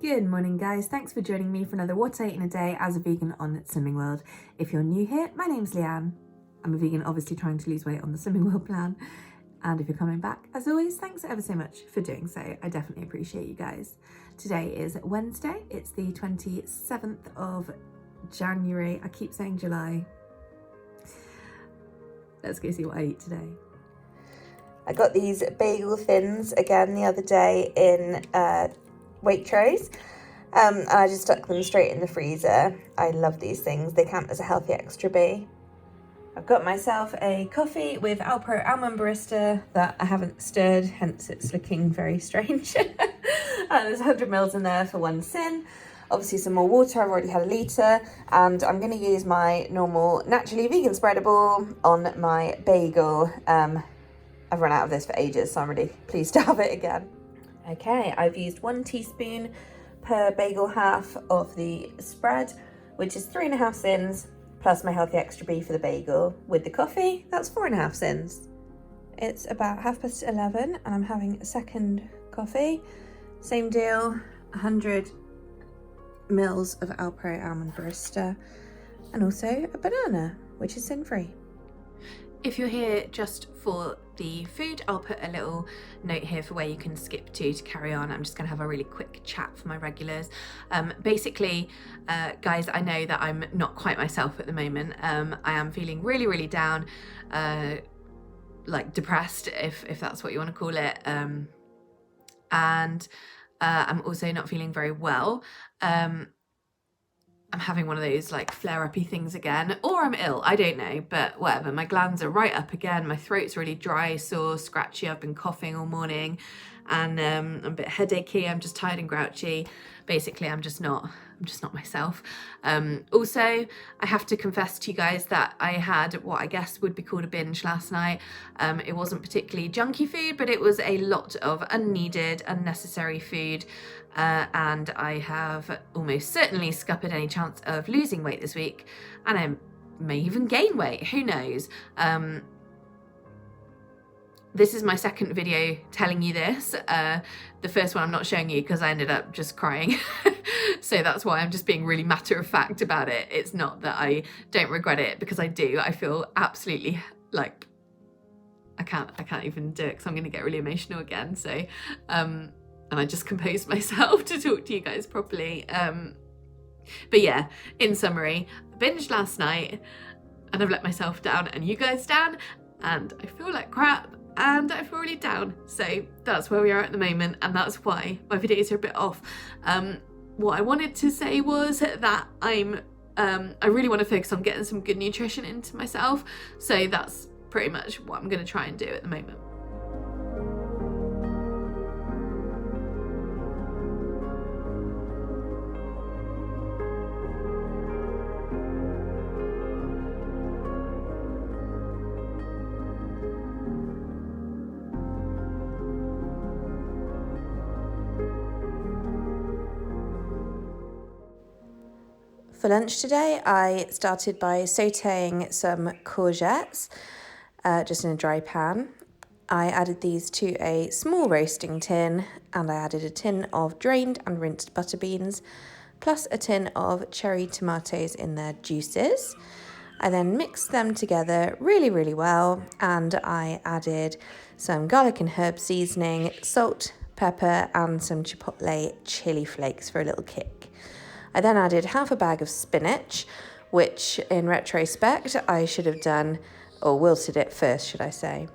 Good morning guys, thanks for joining me for another What I Ate in a Day as a vegan on Slimming World. If you're new here, my name's Leanne. I'm a vegan obviously trying to lose weight on the Slimming World plan. And if you're coming back, as always, thanks ever so much for doing so. I definitely appreciate you guys. Today is Wednesday, it's the 27th of January. I keep saying July. Let's go see what I eat today. I got these bagel thins again the other day in Waitrose, and I just stuck them straight in the freezer. I love these things. They count as a healthy extra B. I've got myself a coffee with Alpro Almond Barista that I haven't stirred, hence it's looking very strange. There's 100 mils in there for one syn. Obviously some more water, I've already had a litre, and I'm going to use my normal naturally vegan spreadable on my bagel. I've run out of this for ages, so I'm really pleased to have it again. Okay, I've used 1 teaspoon per bagel half of the spread, which is 3.5 syns, plus my healthy extra B for the bagel. With the coffee, that's 4.5 syns. It's about 11:30 and I'm having a second coffee. Same deal, 100 mils of Alpro Almond Barista, and also a banana, which is sin-free. If you're here just for the food, I'll put a little note here for where you can skip to carry on. I'm just gonna have a really quick chat for my regulars. Basically, guys, I know that I'm not quite myself at the moment. I am feeling really down, like depressed, if that's what you want to call it. And I'm also not feeling very well. I'm having one of those like flare-uppy things again, or I'm ill, I don't know, but whatever. My glands are right up again, my throat's really dry, sore, scratchy, I've been coughing all morning, and I'm a bit headachy, I'm just tired and grouchy. Basically, I'm just not myself. Also, I have to confess to you guys that I had what I guess would be called a binge last night. It wasn't particularly junky food, but it was a lot of unneeded, unnecessary food. And I have almost certainly scuppered any chance of losing weight this week, and I may even gain weight, who knows. This is my second video telling you this. The first one I'm not showing you because I ended up just crying. So that's why I'm just being really matter of fact about it. It's not that I don't regret it, because I do. I feel absolutely like I can't even do it because I'm going to get really emotional again. So and I just composed myself to talk to you guys properly. But yeah, in summary, I binged last night and I've let myself down and you guys down, and I feel like crap and I feel really down. So that's where we are at the moment, and that's why my videos are a bit off. What I wanted to say was that I really want to focus on getting some good nutrition into myself. So that's pretty much what I'm going to try and do at the moment. For lunch today, I started by sauteing some courgettes, just in a dry pan. I added these to a small roasting tin, and I added a tin of drained and rinsed butter beans, plus a tin of cherry tomatoes in their juices. I then mixed them together really well, and I added some garlic and herb seasoning, salt, pepper, and some chipotle chili flakes for a little kick. I then added half a bag of spinach, which in retrospect I should have done, or wilted it first, should I say.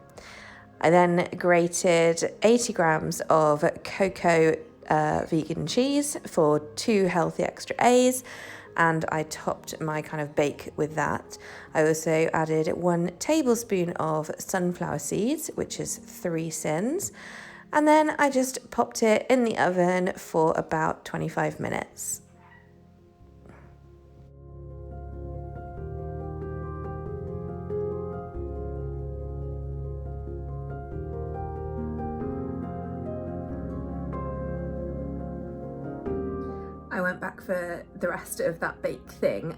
I then grated 80 grams of cocoa vegan cheese for 2 healthy extra A's, and I topped my kind of bake with that. I also added 1 tablespoon of sunflower seeds, which is 3 syns, and then I just popped it in the oven for about 25 minutes. I went back for the rest of that bake thing,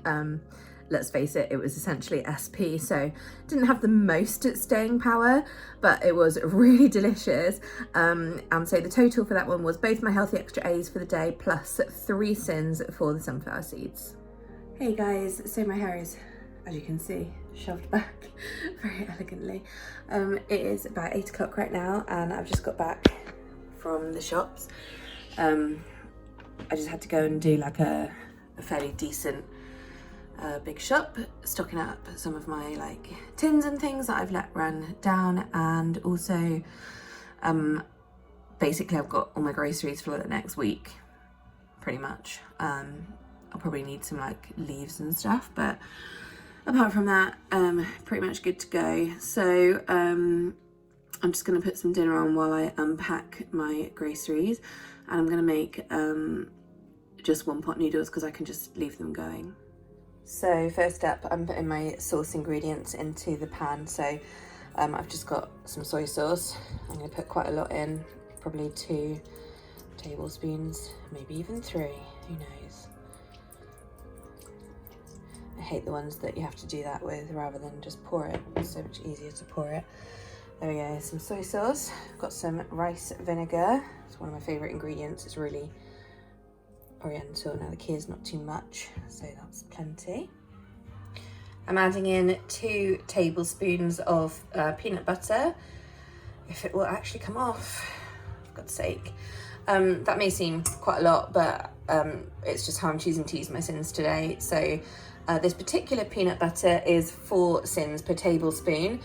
let's face it, it was essentially SP, so didn't have the most staying power, but it was really delicious. And so the total for that one was both my healthy extra A's for the day plus 3 syns for the sunflower seeds. Hey guys, so my hair is, as you can see, shoved back very elegantly. It is about 8 o'clock right now and I've just got back from the shops. I just had to go and do like a fairly decent big shop, stocking up some of my like tins and things that I've let run down, and also basically I've got all my groceries for the next week pretty much. I'll probably need some like leaves and stuff, but apart from that, pretty much good to go. So I'm just going to put some dinner on while I unpack my groceries, and I'm going to make just 1 pot noodles because I can just leave them going. So first up, I'm putting my sauce ingredients into the pan. So I've just got some soy sauce. I'm going to put quite a lot in, probably 2 tablespoons, maybe even 3, who knows. I hate the ones that you have to do that with rather than just pour it. It's so much easier to pour it. There we go, some soy sauce. I've got some rice vinegar. It's one of my favourite ingredients. It's really oriental. Now the key is not too much, so that's plenty. I'm adding in 2 tablespoons of peanut butter. If it will actually come off, for God's sake. That may seem quite a lot, but it's just how I'm choosing to use my syns today. So this particular peanut butter is 4 syns per tablespoon.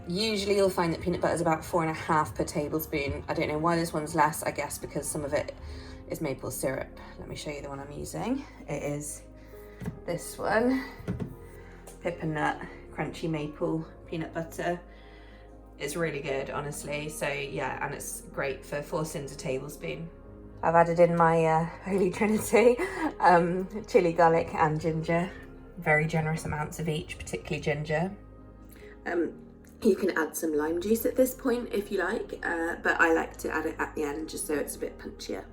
Usually you'll find that peanut butter is about 4.5 per tablespoon. I don't know why this one's less, I guess because some of it is maple syrup. Let me show you the one I'm using. It is this one, Pippa crunchy maple peanut butter. It's really good, honestly. So yeah, and it's great for 4 syns a tablespoon. I've added in my holy trinity, chili, garlic and ginger. Very generous amounts of each, particularly ginger. You can add some lime juice at this point if you like, but I like to add it at the end just so it's a bit punchier.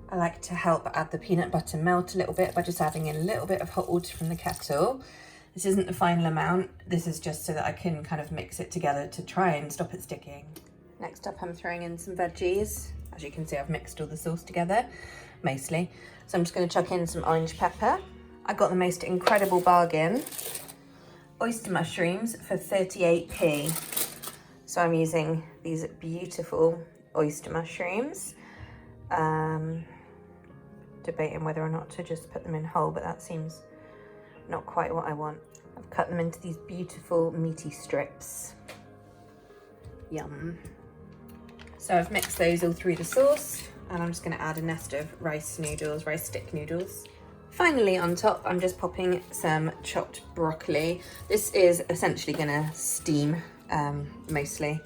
I like to help add the peanut butter melt a little bit by just adding in a little bit of hot water from the kettle. This isn't the final amount, this is just so that I can kind of mix it together to try and stop it sticking. Next up I'm throwing in some veggies. As you can see, I've mixed all the sauce together, mostly. So I'm just going to chuck in some orange pepper. I got the most incredible bargain. Oyster mushrooms for 38p. So I'm using these beautiful oyster mushrooms. Debating whether or not to just put them in whole, but that seems not quite what I want. I've cut them into these beautiful meaty strips. Yum. So I've mixed those all through the sauce, and I'm just going to add a nest of rice stick noodles. Finally on top, I'm just popping some chopped broccoli. This is essentially going to steam, mostly.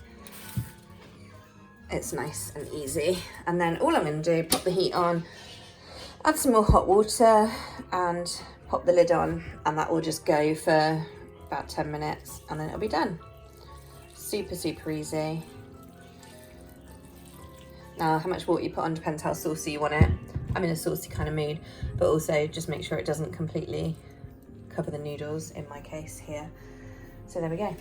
It's nice and easy. And then all I'm going to do, pop the heat on, add some more hot water and pop the lid on, and that will just go for about 10 minutes and then it'll be done. Super, super easy. Now, how much water you put on depends how saucy you want it. I'm in a saucy kind of mood, but also just make sure it doesn't completely cover the noodles in my case here. So there we go.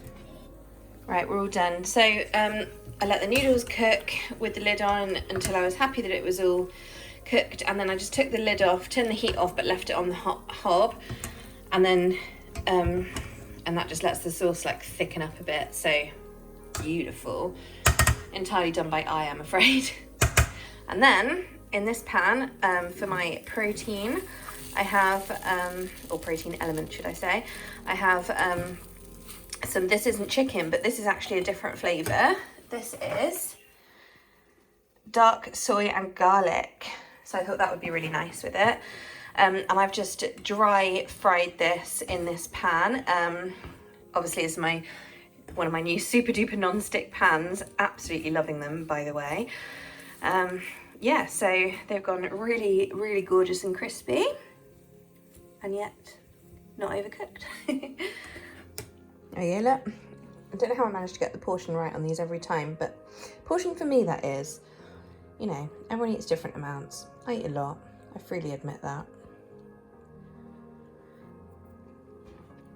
Right, we're all done. So I let the noodles cook with the lid on until I was happy that it was all cooked, and then I just took the lid off, turned the heat off, but left it on the hot hob, and then and that just lets the sauce like thicken up a bit. So beautiful. Entirely done by eye, I'm afraid. And then in this pan, for my protein, I have or protein element should I say, I have some, this isn't chicken, but this is actually a different flavour. This is dark soy and garlic. So I thought that would be really nice with it. And I've just dry fried this in this pan. Obviously it's one of my new super duper non-stick pans. Absolutely loving them, by the way. Yeah, so they've gone really, really gorgeous and crispy, and yet not overcooked. Oh yeah, look. I don't know how I managed to get the portion right on these every time, but portion for me, that is. You know, everyone eats different amounts. I eat a lot. I freely admit that.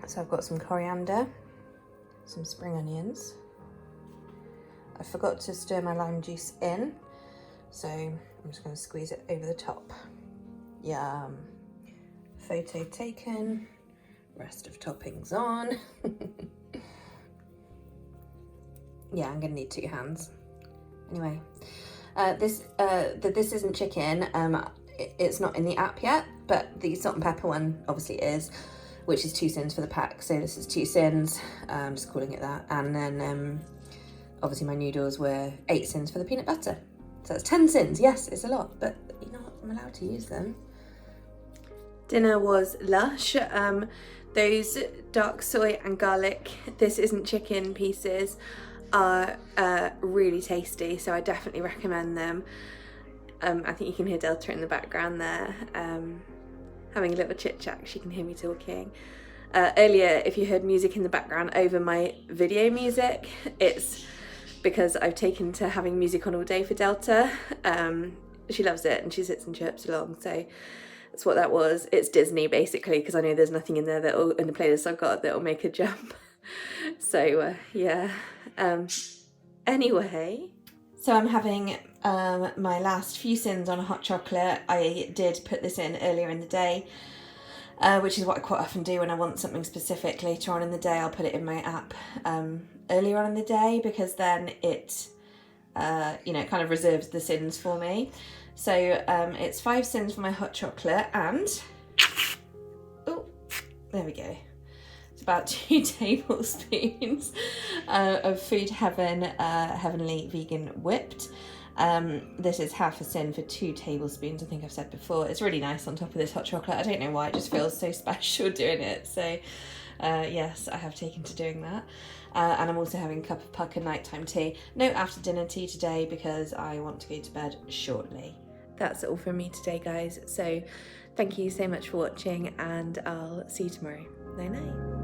So I've got some coriander, some spring onions. I forgot to stir my lime juice in, so I'm just going to squeeze it over the top. Yum. Photo taken, rest of toppings on. Yeah, I'm going to need 2 hands. Anyway, this isn't chicken. It's not in the app yet, but the salt and pepper one obviously is, which is 2 syns for the pack. So this is 2 syns, I'm just calling it that. And then obviously my noodles were 8 syns for the peanut butter. So that's 10 syns. Yes, it's a lot, but you know what? I'm allowed to use them. Dinner was lush. Those dark soy and garlic, this isn't chicken pieces, are really tasty, so I definitely recommend them. I think you can hear Delta in the background there, having a little chit chat. She can hear me talking. Earlier, if you heard music in the background over my video music, it's because I've taken to having music on all day for Delta. She loves it and she sits and chirps along, so that's what that was. It's Disney basically, because I know there's nothing in there that'll, in the playlist I've got, that'll make her jump. So yeah. Anyway, so I'm having my last few syns on a hot chocolate. I did put this in earlier in the day, which is what I quite often do when I want something specific later on in the day. I'll put it in my app earlier on in the day, because then it kind of reserves the syns for me. So it's 5 syns for my hot chocolate, and oh, there we go. It's about 2 tablespoons of Food Heaven Heavenly Vegan Whipped. This is half a syn for 2 tablespoons, I think I've said before. It's really nice on top of this hot chocolate. I don't know why, it just feels so special doing it. So yes, I have taken to doing that. And I'm also having a cup of pucker nighttime tea. No after dinner tea today, because I want to go to bed shortly. That's all from me today, guys. So thank you so much for watching, and I'll see you tomorrow. Night night.